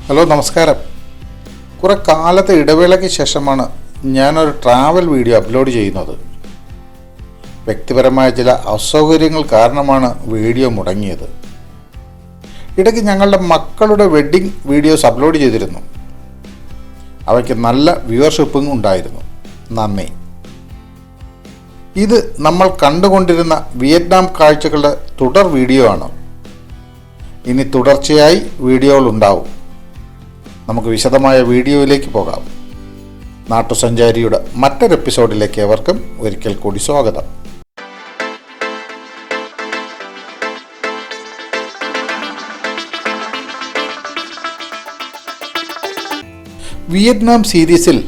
Hello, നമസ്കാരം. കുറേ കാലത്തെ ഇടവേളയ്ക്ക് ശേഷമാണ് ഞാനൊരു ട്രാവൽ വീഡിയോ അപ്ലോഡ് ചെയ്യുന്നത്. വ്യക്തിപരമായ ചില അസൗകര്യങ്ങൾ കാരണമാണ് വീഡിയോ മുടങ്ങിയത്. ഇടയ്ക്ക് ഞങ്ങളുടെ മക്കളുടെ വെഡ്ഡിംഗ് വീഡിയോസ് അപ്ലോഡ് ചെയ്തിരുന്നു. അവയ്ക്ക് നല്ല വ്യൂവർഷിപ്പും ഉണ്ടായിരുന്നു. നന്ദി. ഇത് നമ്മൾ കണ്ടുകൊണ്ടിരുന്ന വിയറ്റ്നാം കാഴ്ചകളുടെ തുടർ വീഡിയോ ആണ്. ഇനി തുടർച്ചയായി വീഡിയോകൾ ഉണ്ടാവും. നമുക്ക് വിശദമായ വീഡിയോയിലേക്ക് പോകാം. നാട്ടുസഞ്ചാരിയുടെ മറ്റൊരു എപ്പിസോഡിലേക്ക് അവർക്കും ഒരിക്കൽ കൂടി സ്വാഗതം. വിയറ്റ്നാം സീരീസിൽ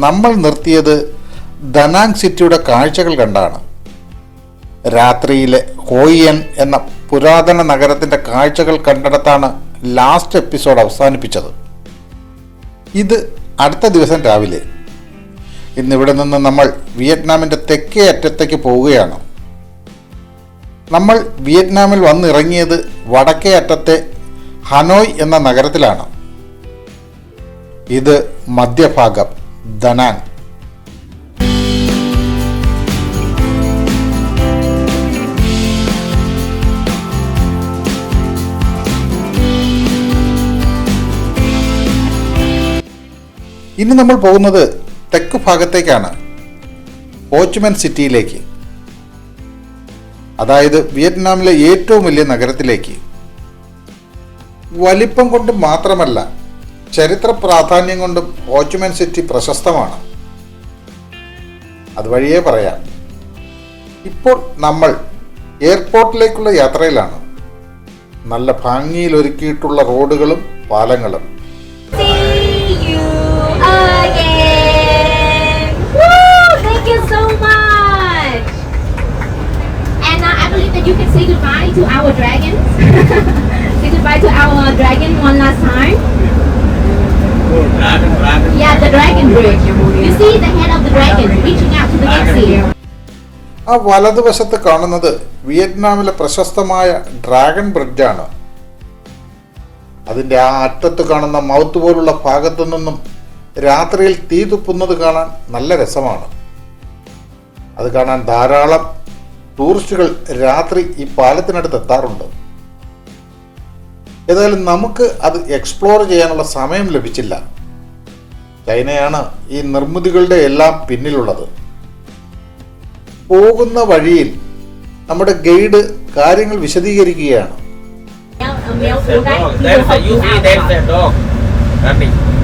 നമ്മൾ നിർത്തിയത് ദനാങ് സിറ്റിയുടെ കാഴ്ചകൾ കണ്ടാണ്. രാത്രിയിലെ ഹോയിയൻ എന്ന പുരാതന നഗരത്തിൻ്റെ കാഴ്ചകൾ കണ്ടിടത്താണ് ലാസ്റ്റ് എപ്പിസോഡ് അവസാനിപ്പിച്ചത്. ഇത് അടുത്ത ദിവസം രാവിലെ. ഇന്നിവിടെ നിന്ന് നമ്മൾ വിയറ്റ്നാമിൻ്റെ തെക്കേ അറ്റത്തേക്ക് പോവുകയാണ്. നമ്മൾ വിയറ്റ്നാമിൽ വന്നിറങ്ങിയത് വടക്കേ അറ്റത്തെ ഹനോയ് എന്ന നഗരത്തിലാണ്. ഇത് മധ്യഭാഗം ദനാങ്. ഇനി നമ്മൾ പോകുന്നത് തെക്ക് ഭാഗത്തേക്കാണ്, ഹോച്ചിമിൻ സിറ്റിയിലേക്ക്. അതായത് വിയറ്റ്നാമിലെ ഏറ്റവും വലിയ നഗരത്തിലേക്ക്. വലിപ്പം കൊണ്ട് മാത്രമല്ല, ചരിത്ര പ്രാധാന്യം കൊണ്ടും ഹോച്ചിമിൻ സിറ്റി പ്രശസ്തമാണ്. അതുവഴിയേ പറയാം. ഇപ്പോൾ നമ്മൾ എയർപോർട്ടിലേക്കുള്ള യാത്രയിലാണ്. നല്ല ഭംഗിയിൽ ഒരുക്കിയിട്ടുള്ള റോഡുകളും പാലങ്ങളും. You can say goodbye to our dragons. Say goodbye to our dragon one last time. Dragon. Yeah, the dragon bridge. You see the head of the dragon reaching out to the galaxy. ആ വലതുവശത്ത് കാണുന്നത് വിയറ്റ്നാമിലെ പ്രശസ്തമായ dragon ബ്രിഡ്ജാണ്. അതിൻ്റെ ആ അറ്റത്ത് കാണുന്ന mouth പോലുള്ള ഭാഗത്തു നിന്നും രാത്രിയിൽ തീ തുപ്പുന്നത് കാണാൻ നല്ല രസമാണ്. അത് കാണാൻ ധാരാളം ടൂറിസ്റ്റുകൾ രാത്രി ഈ പാലത്തിനടുത്ത് എത്താറുണ്ട്. ഏതായാലും നമുക്ക് അത് എക്സ്പ്ലോർ ചെയ്യാനുള്ള സമയം ലഭിച്ചില്ല. ചൈനയാണ് ഈ നിർമ്മിതികളുടെ എല്ലാം പിന്നിലുള്ളത്. പോകുന്ന വഴിയിൽ നമ്മുടെ ഗൈഡ് കാര്യങ്ങൾ വിശദീകരിക്കുകയാണ്.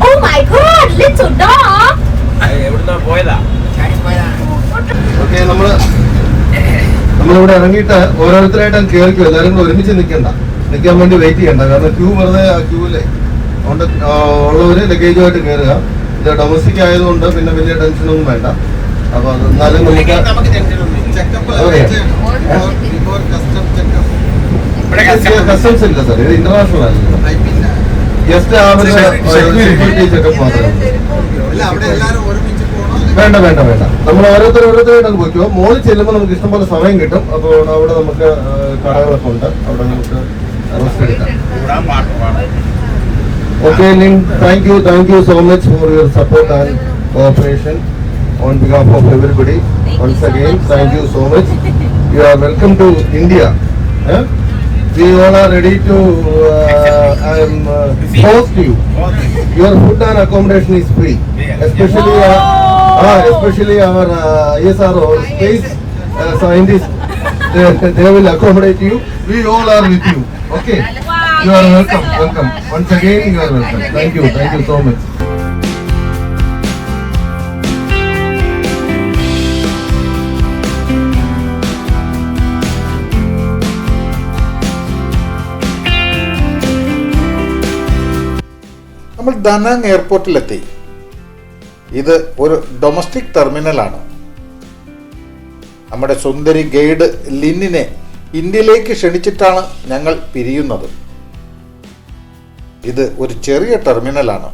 Oh my God, little dog! Okay, നമ്മളിവിടെ ഇറങ്ങിയിട്ട് ഓരോരുത്തരായിട്ട് കയറിക്കും. എല്ലാവരും കൂടെ ഒരുമിച്ച് നിൽക്കാൻ വേണ്ടി വെയിറ്റ് ചെയ്യണ്ട. കാരണം ക്യൂ വെറുതെ ആ ക്യൂവിലെ അതുകൊണ്ട് ഉള്ളവര് ലഗേജുമായിട്ട് കയറുക. ഇത് ഡൊമസ്റ്റിക് ആയതുകൊണ്ട് പിന്നെ വലിയ ടെൻഷനൊന്നും വേണ്ട. അപ്പൊ എന്നാലും നമുക്ക് കസ്റ്റംസ് ഇല്ല സാർ, ഇത് ഇന്റർനാഷണൽ ആണല്ലോ. ജസ്റ്റ് ആ സെക്യൂരിറ്റി ചെക്കപ്പ് മാത്രമേ. വേണ്ട, നമ്മൾ ഓരോരുത്തരായിട്ട് പോയിക്കോ. മോളിൽ ചെല്ലുമ്പോൾ നമുക്ക് ഇഷ്ടംപോലെ സമയം കിട്ടും. അപ്പോൾ അവിടെ നമുക്ക് കടകളൊക്കെ ഉണ്ട്, അവിടെ നമുക്ക് റെസ്റ്റ് എടുക്കാം. Okay Lin, thank you so much for your support and cooperation on behalf of everybody. Once again thank you so much. You are welcome to India. We all are ready to host you. Your food and accommodation is free. Especially our ISRO space scientists. They will accommodate you. We all are with you. Okay. You are welcome. Once again, you are welcome. Thank you so much. നമ്മൾ Da Nang എയർപോർട്ടിലെത്തി. ഇത് ഒരു domestic ടെർമിനലാണ്. നമ്മുടെ സുന്ദരി guide ലിന്നിനെ ഇന്ത്യയിലേക്ക് ക്ഷണിച്ചിട്ടാണ് ഞങ്ങൾ പിരിയുന്നത്. ഇത് ഒരു ചെറിയ ടെർമിനലാണ്.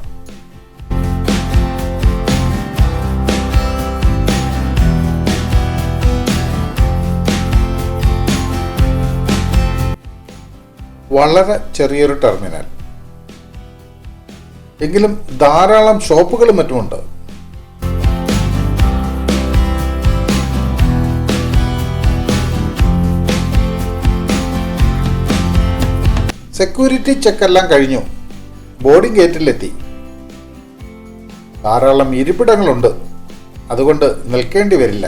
വളരെ ചെറിയൊരു ടെർമിനൽ. എങ്കിലും ധാരാളം ഷോപ്പുകളും മറ്റുമുണ്ട്. സെക്യൂരിറ്റി ചെക്കെല്ലാം കഴിഞ്ഞു. ബോർഡിംഗ് ഗേറ്റിലെത്തി. ധാരാളം ഇരിപ്പിടങ്ങളുണ്ട്, അതുകൊണ്ട് നിൽക്കേണ്ടി വരില്ല.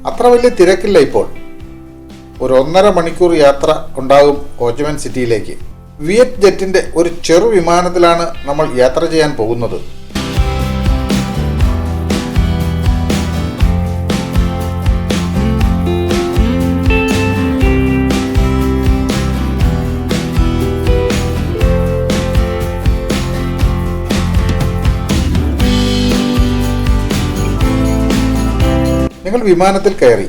അത്ര വലിയ തിരക്കില്ല ഇപ്പോൾ. ഒരു 1.5 മണിക്കൂർ യാത്ര ഉണ്ടാകും ഹോച്ചിമിൻ സിറ്റിയിലേക്ക്. വിയറ്റ് ജെറ്റിന്റെ ഒരു ചെറു വിമാനത്തിലാണ് നമ്മൾ യാത്ര ചെയ്യാൻ പോകുന്നത്. നിങ്ങൾ വിമാനത്തിൽ കയറി.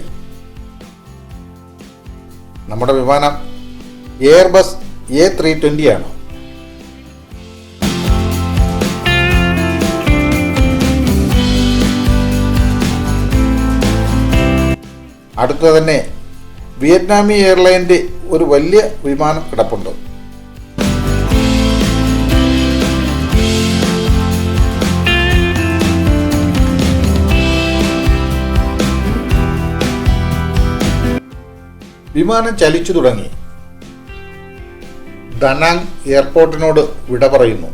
നമ്മുടെ വിമാനം എയർബസ് A320 ആണ്. അടുത്ത തന്നെ വിയറ്റ്നാമി എയർലൈൻ്റെ ഒരു വലിയ വിമാനം കിടപ്പുണ്ട്. വിമാനം ചലിച്ചു തുടങ്ങി. ദനാങ് എയർപോർട്ടിനോട് വിട പറയുന്നു.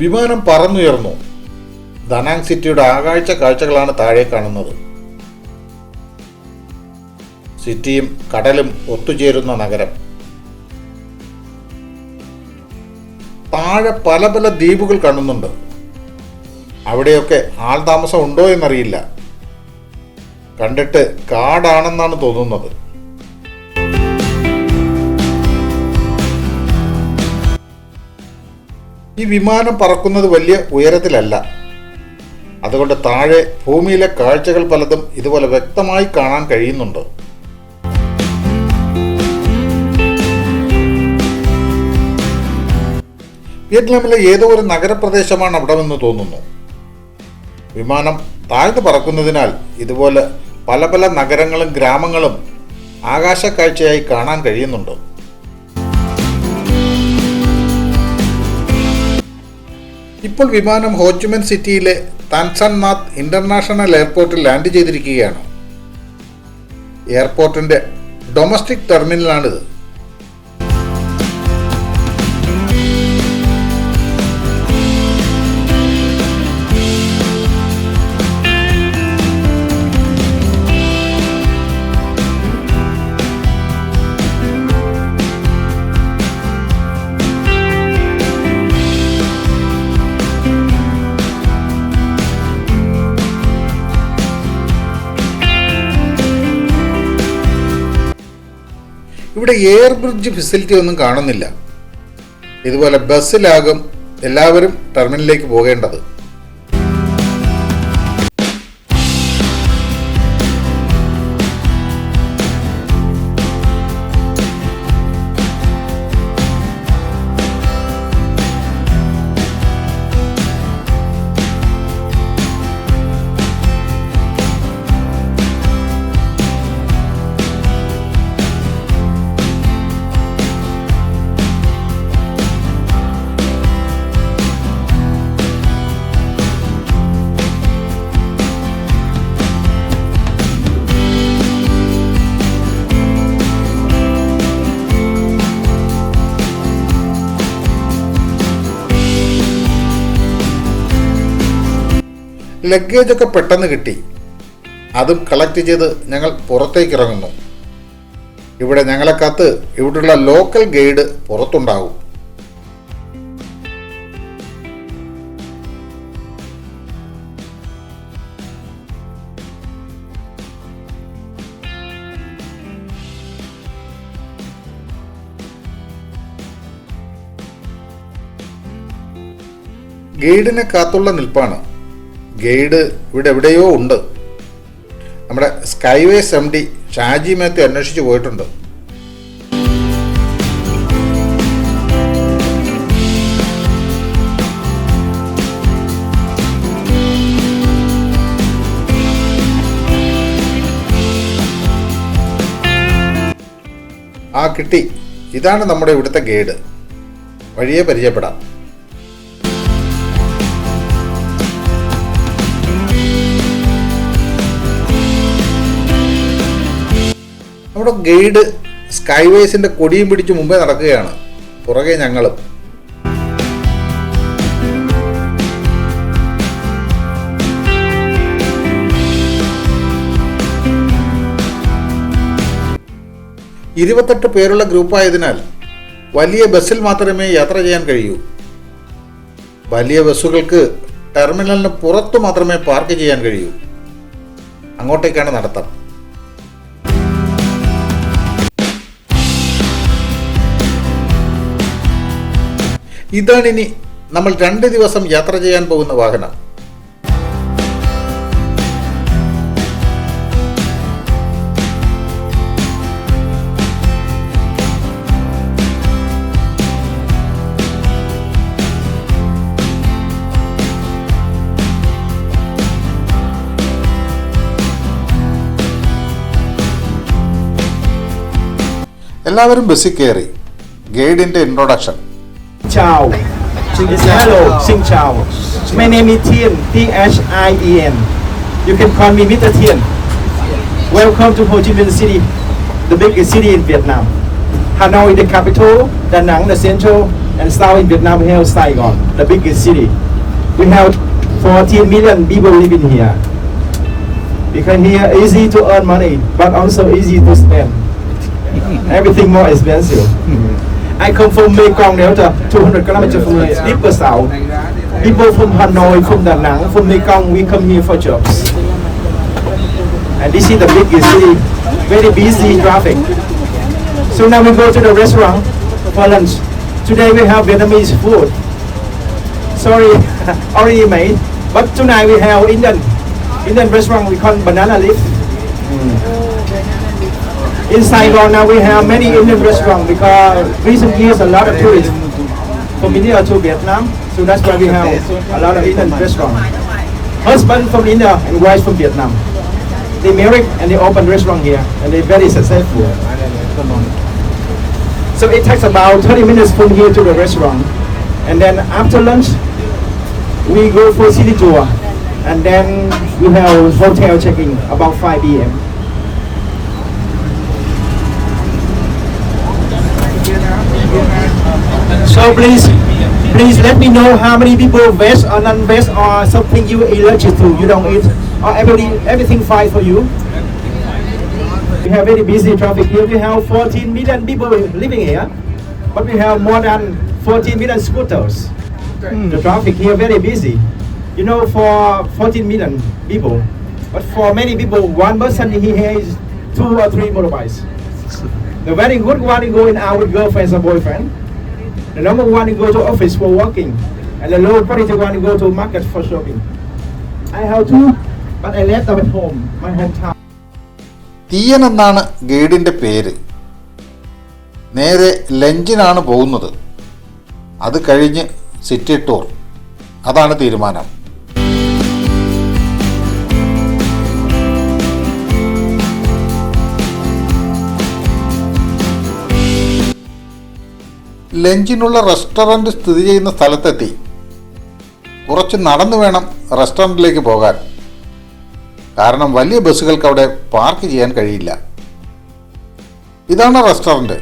വിമാനം പറന്നുയർന്നു. ദനാങ് സിറ്റിയുടെ ആകാഴ്ച കാഴ്ചകളാണ് താഴെ കാണുന്നത്. സിറ്റിയും കടലും ഒത്തുചേരുന്ന നഗരം. താഴെ പല പല ദ്വീപുകൾ കാണുന്നുണ്ട്. അവിടെയൊക്കെ ആൾതാമസം ഉണ്ടോ എന്നറിയില്ല. കണ്ടിട്ട് കാടാണെന്നാണ് തോന്നുന്നത്. ഈ വിമാനം പറക്കുന്നത് വലിയ ഉയരത്തിലല്ല. അതുകൊണ്ട് താഴെ ഭൂമിയിലെ കാഴ്ചകൾ പലതും ഇതുപോലെ വ്യക്തമായി കാണാൻ കഴിയുന്നുണ്ട്. വിയറ്റ്നാമിലെ ഏതോ ഒരു നഗരപ്രദേശമാണ് അവിടമെന്ന് തോന്നുന്നു. വിമാനം താഴ്ന്നു പറക്കുന്നതിനാൽ ഇതുപോലെ പല പല നഗരങ്ങളും ഗ്രാമങ്ങളും ആകാശക്കാഴ്ചയായി കാണാൻ കഴിയുന്നുണ്ട്. ഇപ്പോൾ വിമാനം ഹോച്ചിമിൻ സിറ്റിയിലെ താൻ സൻ നാത്ത് ഇന്റർനാഷണൽ എയർപോർട്ടിൽ ലാൻഡ് ചെയ്തിരിക്കുകയാണ്. എയർപോർട്ടിന്റെ ഡൊമസ്റ്റിക് ടെർമിനലാണിത്. ഇവിടെ എയർ ബ്രിഡ്ജ് ഫെസിലിറ്റി ഒന്നും കാണുന്നില്ല. ഇതുപോലെ ബസ്സിലാകും എല്ലാവരും ടെർമിനലിലേക്ക് പോകേണ്ടത്. ലഗേജൊക്കെ പെട്ടെന്ന് കിട്ടി. അതും കളക്ട് ചെയ്ത് ഞങ്ങൾ പുറത്തേക്ക് ഇറങ്ങുന്നു. ഇവിടെ ഞങ്ങളെ കാത്ത് ഇവിടെയുള്ള ലോക്കൽ ഗൈഡ് പുറത്തുണ്ടാകും. ഗൈഡിനെ കാത്തുള്ള നിൽപ്പാണ്. ഗൈഡ് ഇവിടെ എവിടെയോ ഉണ്ട്. നമ്മുടെ സ്കൈവേസ് MD ഷാജി മാത്യു അന്വേഷിച്ച് പോയിട്ടുണ്ട്. കിട്ടി. ഇതാണ് നമ്മുടെ ഇവിടുത്തെ ഗൈഡ്. വഴിയെ പരിചയപ്പെടാം. നമ്മുടെ ഗൈഡ് സ്കൈവേസിന്റെ കൊടിയും പിടിച്ച് മുമ്പേ നടക്കുകയാണ്. പുറകെ ഞങ്ങളും. ഇരുപത്തെട്ട് പേരുള്ള ഗ്രൂപ്പായതിനാൽ വലിയ ബസ്സിൽ മാത്രമേ യാത്ര ചെയ്യാൻ കഴിയൂ. വലിയ ബസ്സുകൾക്ക് ടെർമിനലിന് പുറത്തു മാത്രമേ പാർക്ക് ചെയ്യാൻ കഴിയൂ. അങ്ങോട്ടേക്കാണ് നടത്തം. ഇതാണിനി നമ്മൾ 2 ദിവസം യാത്ര ചെയ്യാൻ പോകുന്ന വാഹനം. എല്ലാവരും ബസ്സിൽ കയറി. ഗൈഡിന്റെ introduction. Ciao. Hello, Xin Chao. My name is Tien, Thien. You can call me Mr. Tien. Welcome to Ho Chi Minh City, the biggest city in Vietnam. Hanoi, the capital, Da Nang, the central, and south in Vietnam, we have Saigon, the biggest city. We have 14 million people living here. Because here easy to earn money, but also easy to spend. Everything more expensive. I come from Mekong Delta, 200 kilometers from the deeper south. People from Hanoi, from Da Nang, from Mekong, we come here for jobs. And this is the biggest city, very busy traffic. So now we go to the restaurant for lunch. Today we have Vietnamese food. Sorry, already made. But tonight we have Indian restaurant we call Banana Leaf. In Saigon now we have many Indian restaurants because recent years a lot of tourists from India to Vietnam, so that's why we have a lot of Indian restaurants. Husband from India and wife from Vietnam. They married and they opened restaurant here and they're very successful. So it takes about 30 minutes from here to the restaurant, and then after lunch we go for city tour, and then we have hotel checking about 5 p.m. So please let me know how many people vest or non-vest or something you allergic to, you don't eat, or everything fine for you. We have very busy traffic here. We have 14 million people living here, but we have more than 14 million scooters. The traffic here very busy. You know, for 14 million people, but for many people, one person here is 2 or 3 motorbikes. The very good one is going out with girlfriends or boyfriend. The number one is go to office for working, and the low quality one is go to market for shopping. I have 2, but I left them at home, my hometown. തീയൻ എന്നാണ് ഗൈഡിന്റെ പേര്. നേരെ ലഞ്ചിനാണ് പോകുന്നത്. അത് കഴിഞ്ഞ് city tour. അതാണ് തീരുമാനം. ലഞ്ചിനുള്ള restaurant സ്ഥിതി ചെയ്യുന്ന സ്ഥലത്തെത്തി. കുറച്ച് നടന്നു വേണം റെസ്റ്റോറൻറ്റിലേക്ക് പോകാൻ. കാരണം വലിയ ബസ്സുകൾക്ക് അവിടെ പാർക്ക് ചെയ്യാൻ കഴിയില്ല. ഇതാണ് റെസ്റ്റോറൻറ്റ്.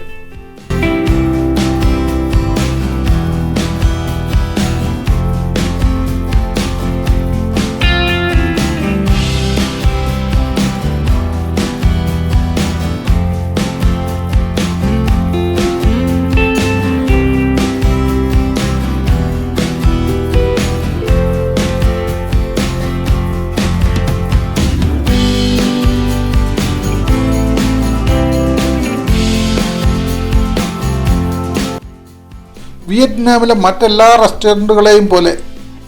വിയറ്റ്നാമിലെ മറ്റെല്ലാ റെസ്റ്റോറൻറ്റുകളെയും പോലെ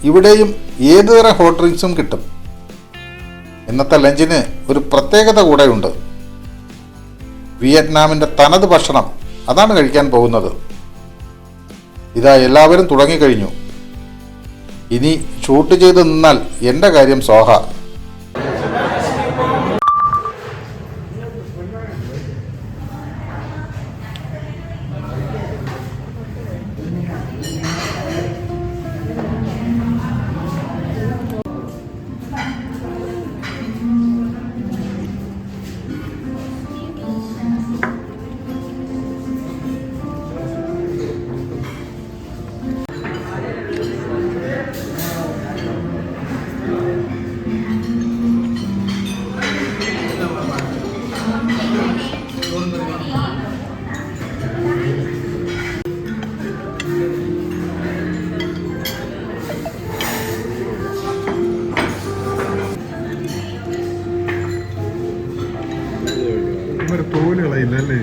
ഇവിടെയും ഏതുതരം ഹോട്ട് ഡ്രിങ്ക്സും കിട്ടും. ഇന്നത്തെ ലഞ്ചിന് ഒരു പ്രത്യേകത കൂടെയുണ്ട്. വിയറ്റ്നാമിൻ്റെ തനത് ഭക്ഷണം അതാണ് കഴിക്കാൻ പോകുന്നത്. ഇതാ എല്ലാവരും തുടങ്ങിക്കഴിഞ്ഞു. ഇനി ഷൂട്ട് ചെയ്ത് നിന്നാൽ എൻ്റെ കാര്യം സോഹ. തോലുകളയില്ലല്ലേ?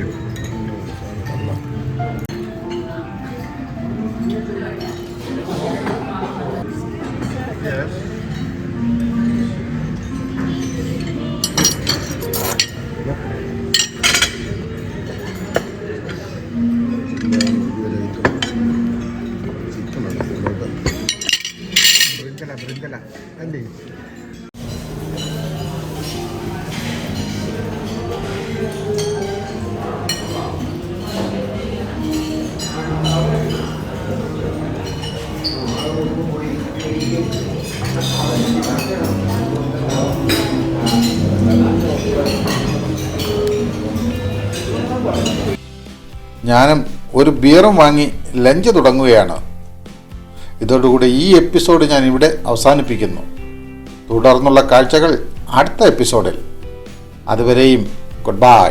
അല്ലേ? ഞാനും ഒരു ബിയറും വാങ്ങി ലഞ്ച് തുടങ്ങുകയാണ്. ഇതോടുകൂടി ഈ എപ്പിസോഡ് ഞാൻ ഇവിടെ അവസാനിപ്പിക്കുന്നു. തുടർന്നുള്ള കാഴ്ചകൾ അടുത്ത എപ്പിസോഡിൽ. അതുവരെയും ഗുഡ് ബൈ.